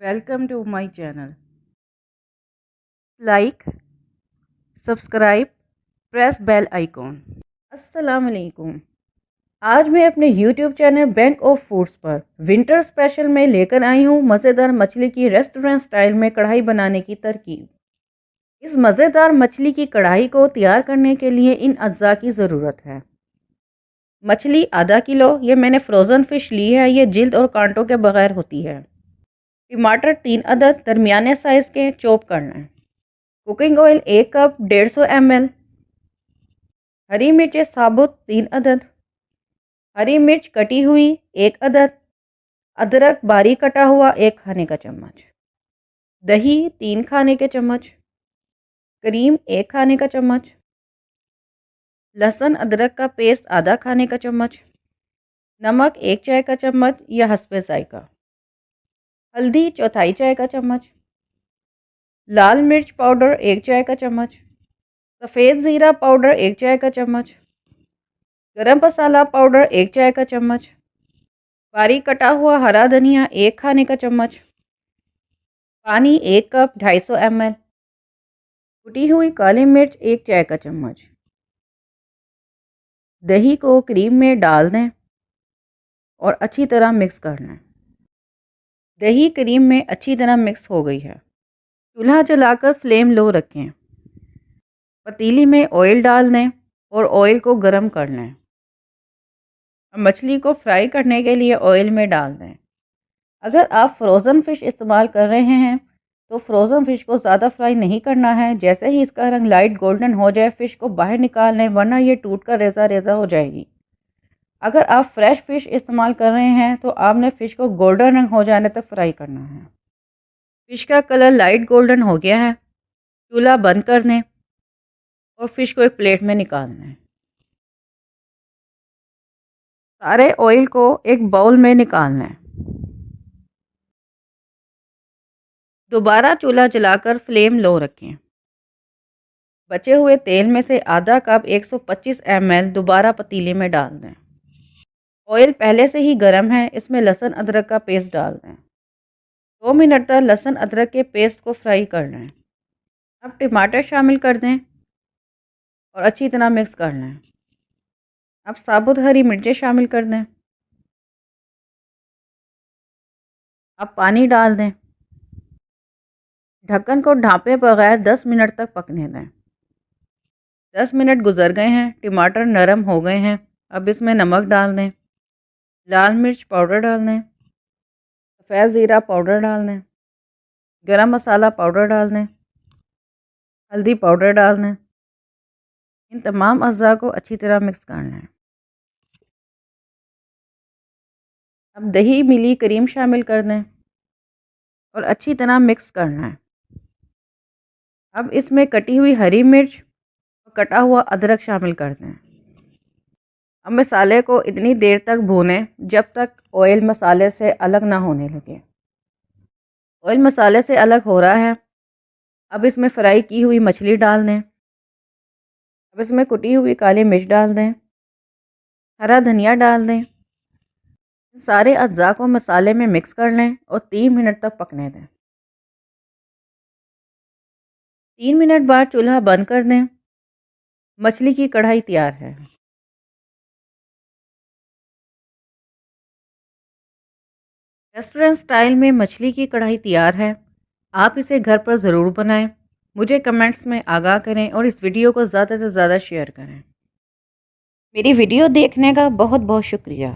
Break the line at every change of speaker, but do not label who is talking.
Welcome to my channel. Like, subscribe, press bell icon. अस्सलाम वालेकुम। आज मैं अपने YouTube channel bank of foods पर विंटर स्पेशल में लेकर आई हूँ मज़ेदार मछली की रेस्टोरेंट स्टाइल में कढ़ाई बनाने की तरकीब। इस मज़ेदार मछली की कढ़ाई को तैयार करने के लिए इन अज्जा की ज़रूरत है। मछली आधा किलो, ये मैंने फ्रोज़न फ़िश ली है, ये जिल्द और कांटों के बगैर होती है। टमाटर 3 अदद दरमियाने साइज़ के चॉप करना है। Cooking oil 1 cup 150 ml। हरी मिर्चें साबुत 3 अदद। हरी मिर्च कटी हुई 1 अदद। अदरक बारीक कटा हुआ 1 खाने का चम्मच। दही 3 खाने के चम्मच। क्रीम 1 खाने का चम्मच। लहसुन अदरक का पेस्ट आधा खाने का चम्मच। नमक 1 चाय का चम्मच या हस्बे जायका। हल्दी चौथाई चाय का चम्मच। लाल मिर्च पाउडर 1 चाय का चम्मच। सफ़ेद ज़ीरा पाउडर 1 चाय का चम्मच। गरम मसाला पाउडर 1 चाय का चम्मच। बारीक कटा हुआ हरा धनिया 1 खाने का चम्मच। पानी 1 कप 250 ml। कुटी हुई काली मिर्च 1 चाय का चम्मच। दही को क्रीम में डाल दें और अच्छी तरह मिक्स करना है। दही क्रीम में अच्छी तरह मिक्स हो गई है। चूल्हा जलाकर फ्लेम लो रखें। पतीली में ऑयल डाल दें और ऑयल को गर्म कर लें। मछली को फ्राई करने के लिए ऑयल में डाल दें। अगर आप फ्रोज़न फ़िश इस्तेमाल कर रहे हैं तो फ्रोज़न फ़िश को ज़्यादा फ्राई नहीं करना है। जैसे ही इसका रंग लाइट गोल्डन हो जाए फ़िश को बाहर निकाल लें, वरना ये टूट कर रेज़ा रेज़ा हो जाएगी। अगर आप फ्रेश फ़िश इस्तेमाल कर रहे हैं तो आपने फ़िश को गोल्डन रंग हो जाने तक फ्राई करना है। फ़िश का कलर लाइट गोल्डन हो गया है। चूल्हा बंद कर दें और फ़िश को एक प्लेट में निकाल लें। सारे ऑयल को एक बाउल में निकाल लें। दोबारा चूल्हा जलाकर फ्लेम लो रखें। बचे हुए तेल में से आधा कप 125 ml दोबारा पतीले में डाल दें। ऑयल पहले से ही गर्म है, इसमें लहसुन अदरक का पेस्ट डाल दें। 2 मिनट तक लहसुन अदरक के पेस्ट को फ्राई कर लें। अब टमाटर शामिल कर दें और अच्छी तरह मिक्स कर लें। अब साबुत हरी मिर्चें शामिल कर दें। अब पानी डाल दें। ढक्कन को ढांपे बगैर 10 मिनट तक पकने दें। 10 मिनट गुजर गए हैं, टमाटर नरम हो गए हैं। अब इसमें नमक डाल दें, लाल मिर्च पाउडर डाल दें, सफ़ेद ज़ीरा पाउडर डाल दें, गरम मसाला पाउडर डाल दें, हल्दी पाउडर डाल दें। इन तमाम अज़्ज़ा को अच्छी तरह मिक्स करना है। अब दही मिली क्रीम शामिल कर दें और अच्छी तरह मिक्स करना है। अब इसमें कटी हुई हरी मिर्च और कटा हुआ अदरक शामिल कर दें। अब मसाले को इतनी देर तक भूनें जब तक ऑयल मसाले से अलग ना होने लगे। ऑयल मसाले से अलग हो रहा है। अब इसमें फ्राई की हुई मछली डाल दें। अब इसमें कुटी हुई काली मिर्च डाल दें, हरा धनिया डाल दें। सारे अज्जा को मसाले में मिक्स कर लें और 3 मिनट तक पकने दें। 3 मिनट बाद चूल्हा बंद कर दें। मछली की कढ़ाई तैयार है। रेस्टोरेंट स्टाइल में मछली की कढ़ाई तैयार है। आप इसे घर पर ज़रूर बनाएं। मुझे कमेंट्स में आगाह करें और इस वीडियो को ज़्यादा से ज़्यादा शेयर करें। मेरी वीडियो देखने का बहुत बहुत शुक्रिया।